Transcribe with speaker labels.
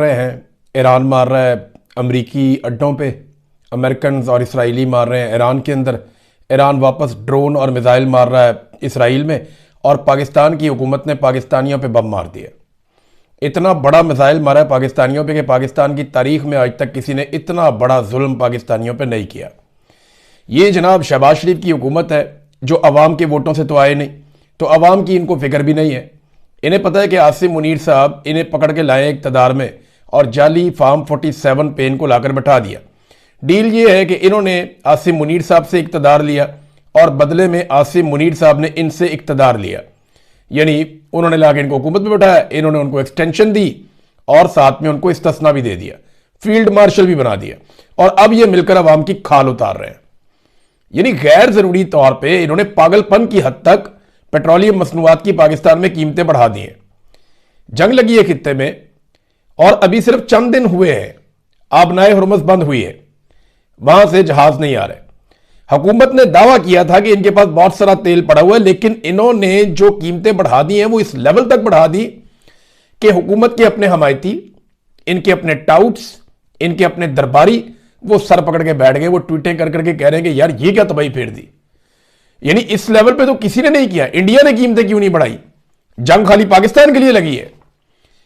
Speaker 1: रहे हैं। ईरान मार रहा है अमरीकी अड्डों पे, अमेरिकन और इसराइली मार रहे हैं ईरान के अंदर। ईरान वापस ड्रोन और मिसाइल मार रहा है इसराइल में, और पाकिस्तान की हुकूमत ने पाकिस्तानियों पे बम मार दिया। इतना बड़ा मिसाइल मारा है पाकिस्तानियों पे कि पाकिस्तान की तारीख में आज तक किसी ने इतना बड़ा जुल्म पाकिस्तानियों पे नहीं किया। ये जनाब शहबाज शरीफ की हुकूमत है जो अवाम के वोटों से तो आए नहीं, तो अवाम की इनको फिक्र भी नहीं है। इन्हें पता है कि आसिम मुनीर साहब इन्हें पकड़ के लाए इक़्तिदार में और जाली फार्म 47 पे इनको लाकर बैठा दिया। डील ये है कि इन्होंने आसिम मुनीर साहब से इक़्तिदार लिया और बदले में आसिम मुनीर साहब ने इनसे इक़्तिदार लिया, यानी उन्होंने लाके इनको हुकूमत में बैठाया, इन्होंने उनको एक्सटेंशन दी और साथ में उनको इस्तिस्ना भी दे दिया, फील्ड मार्शल भी बना दिया, और अब ये मिलकर अवाम की खाल उतार रहे हैं। यानी गैर जरूरी तौर पर इन्होंने पागलपन की हद तक पेट्रोलियम मसनूआत की पाकिस्तान में कीमतें बढ़ा दी हैं। जंग लगी है खित्ते में और अभी सिर्फ चंद दिन हुए हैं, आबनाए हुर्मुज़ बंद हुई है, वहां से जहाज नहीं आ रहे। हुकूमत ने दावा किया था कि इनके पास बहुत सारा तेल पड़ा हुआ है, लेकिन इन्होंने जो कीमतें बढ़ा दी हैं वो इस लेवल तक बढ़ा दी कि हुकूमत के अपने हमायती, इनके अपने टाउट्स, इनके अपने दरबारी वो सर पकड़ के बैठ गए। वो ट्वीटें कर करके कह रहे हैं कि यार ये क्या तबाही फेर दी। यानी इस लेवल पे तो किसी ने नहीं किया। इंडिया ने कीमतें क्यों नहीं बढ़ाई? जंग खाली पाकिस्तान के लिए लगी है।